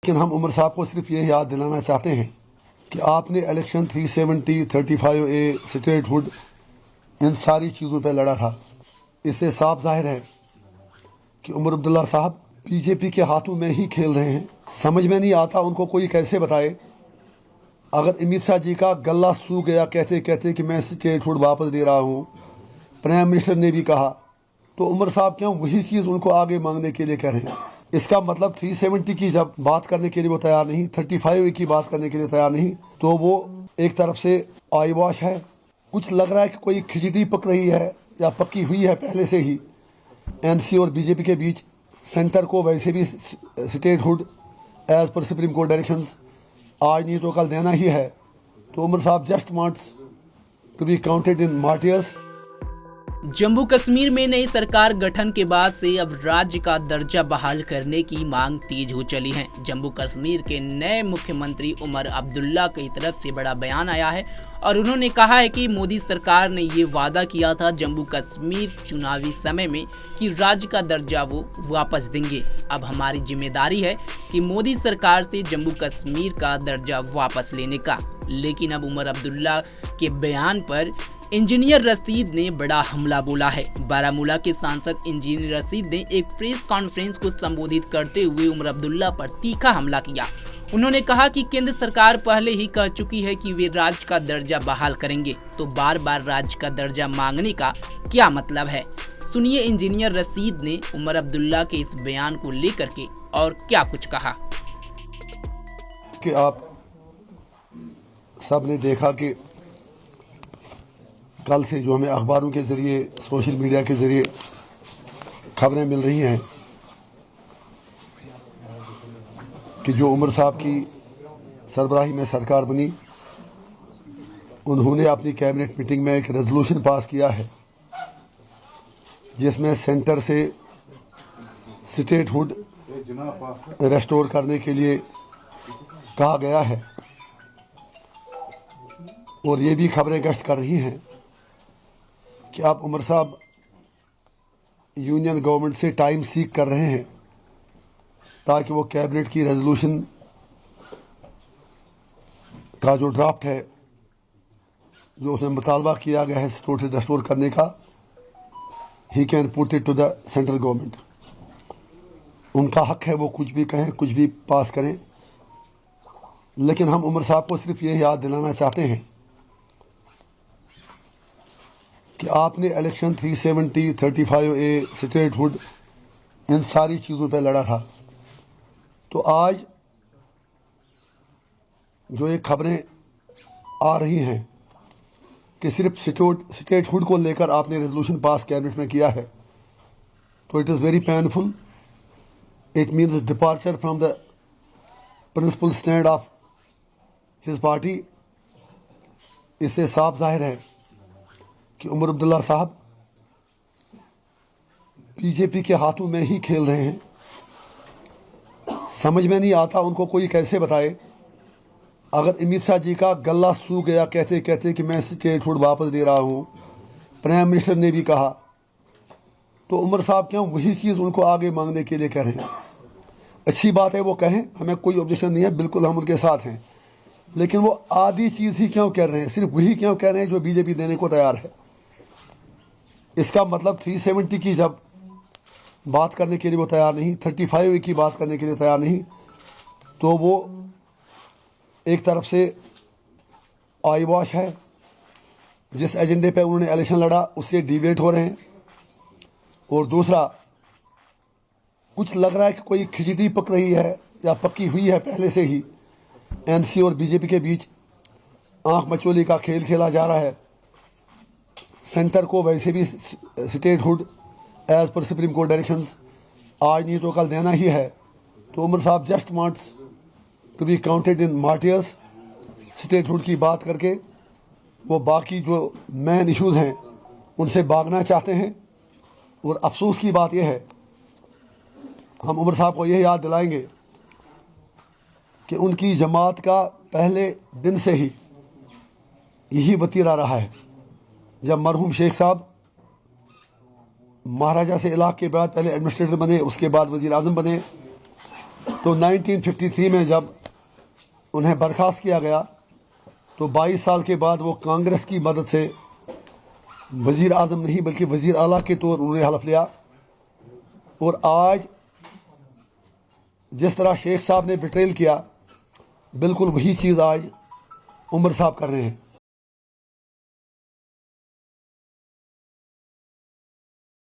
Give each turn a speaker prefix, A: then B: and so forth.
A: लेकिन हम उमर साहब को सिर्फ ये याद दिलाना चाहते हैं कि आपने इलेक्शन 370, 35A, स्टेटहुड, इन सारी चीज़ों पर लड़ा था। इससे साफ जाहिर है कि उमर अब्दुल्ला साहब बीजेपी के हाथों में ही खेल रहे हैं। समझ में नहीं आता उनको कोई कैसे बताए। अगर अमित शाह जी का गला सूख गया कहते कहते कि मैं स्टेटहुड वापस दे रहा हूँ, प्राइम मिनिस्टर ने भी कहा, तो उमर साहब क्यों वही चीज़ उनको आगे मांगने के लिए कह रहे हैं? इसका मतलब 370 की जब बात करने के लिए वो तैयार नहीं, 35A की बात करने के लिए तैयार नहीं, तो वो एक तरफ से आई वॉश है। कुछ लग रहा है कि कोई खिचड़ी पक रही है या पक्की हुई है पहले से ही एनसी और बीजेपी के बीच। सेंटर को वैसे भी statehood as per Supreme Court directions आज नहीं तो कल देना ही है। तो उमर साहब just wants to be counted in martyrs.
B: Jammu Kashmir में नई सरकार गठन के बाद से अब राज्य का दर्जा बहाल करने की मांग तेज हो चली है। जम्मू कश्मीर के नए मुख्यमंत्री उमर अब्दुल्ला की तरफ से बड़ा बयान आया है और उन्होंने कहा है कि मोदी सरकार ने ये वादा किया था जम्मू कश्मीर चुनावी समय में कि राज्य का दर्जा वो वापस देंगे। अब हमारी जिम्मेदारी है कि मोदी सरकार से जम्मू कश्मीर का दर्जा वापस लेने का। लेकिन अब उमर अब्दुल्ला के बयान पर इंजीनियर रशीद ने बड़ा हमला बोला है। बारामूला के सांसद इंजीनियर रशीद ने एक प्रेस कॉन्फ्रेंस को संबोधित करते हुए उमर अब्दुल्ला पर तीखा हमला किया। उन्होंने कहा कि केंद्र सरकार पहले ही कह चुकी है कि वे राज्य का दर्जा बहाल करेंगे, तो बार बार राज्य का दर्जा मांगने का क्या मतलब है? सुनिए इंजीनियर रशीद ने उमर अब्दुल्ला के इस बयान को लेकर के और क्या कुछ कहा।
A: कि आप सब ने देखा कि कल से जो हमें अखबारों के जरिए, सोशल मीडिया के जरिए खबरें मिल रही हैं कि जो उमर साहब की सरबराही में सरकार बनी, उन्होंने अपनी कैबिनेट मीटिंग में एक रेजोल्यूशन पास किया है जिसमें सेंटर से स्टेटहुड रेस्टोर करने के लिए कहा गया है। और ये भी खबरें गश्त कर रही हैं कि आप उमर साहब यूनियन गवर्नमेंट से टाइम सीक कर रहे हैं ताकि वो कैबिनेट की रेजोल्यूशन का जो ड्राफ्ट है, जो उसमें मुतालबा किया गया है स्टेटहुड रेस्टोर करने का, he can put it to the central government. उनका हक है, वो कुछ भी कहें, कुछ भी पास करें। लेकिन हम उमर साहब को सिर्फ ये याद दिलाना चाहते हैं कि आपने इलेक्शन 370, 35A, स्टेटहुड, इन सारी चीज़ों पर लड़ा था। तो आज जो ये खबरें आ रही हैं कि सिर्फ स्टेटहुड को लेकर आपने रेजोल्यूशन पास कैबिनेट में किया है, तो it is very painful. It means departure from the principle stand of his party. इससे साफ जाहिर है कि उमर अब्दुल्ला साहब बीजेपी के हाथों में ही खेल रहे हैं। समझ में नहीं आता उनको कोई कैसे बताए। अगर अमित शाह जी का गला सूख गया कहते कहते कि मैं स्टेटहुड वापस दे रहा हूँ, प्राइम मिनिस्टर ने भी कहा, तो उमर साहब क्यों वही चीज़ उनको आगे मांगने के लिए कह रहे हैं? अच्छी बात है, वो कहें, हमें कोई ऑब्जेक्शन नहीं है, बिल्कुल हम उनके साथ हैं। लेकिन वो आधी चीज़ ही क्यों कह रहे हैं? सिर्फ वही क्यों कह रहे हैं जो बीजेपी देने को तैयार है? इसका मतलब 370 की जब बात करने के लिए वो तैयार नहीं, 35A की बात करने के लिए तैयार नहीं, तो वो एक तरफ से आई वॉश है। जिस एजेंडे पे उन्होंने इलेक्शन लड़ा उससे डिवेट हो रहे हैं। और दूसरा, कुछ लग रहा है कि कोई खिचड़ी पक रही है या पक्की हुई है पहले से ही एनसी और बीजेपी के बीच। आंख मचोली का खेल खेला जा रहा है। सेंटर को वैसे भी statehood as per Supreme Court directions आज नहीं तो कल देना ही है। तो उमर साहब just wants to be counted in martyrs. Statehood की बात करके वो बाकी जो मेन इश्यूज हैं उनसे भागना चाहते हैं। और अफसोस की बात यह है, हम उमर साहब को यह याद दिलाएंगे कि उनकी जमात का पहले दिन से ही यही वतीरा रहा है। जब मरहूम शेख साहब महाराजा से इलाक़ के बाद पहले एडमिनिस्ट्रेटर बने, उसके बाद वज़ीर आज़म बने, तो 1953 में जब उन्हें बर्खास्त किया गया तो 22 साल के बाद वो कांग्रेस की मदद से वज़ीर आज़म नहीं बल्कि वज़ीर आला के तौर उन्होंने हलफ लिया। और आज जिस तरह शेख साहब ने बिट्रेल किया, बिल्कुल वही चीज़ आज उमर साहब कर रहे हैं।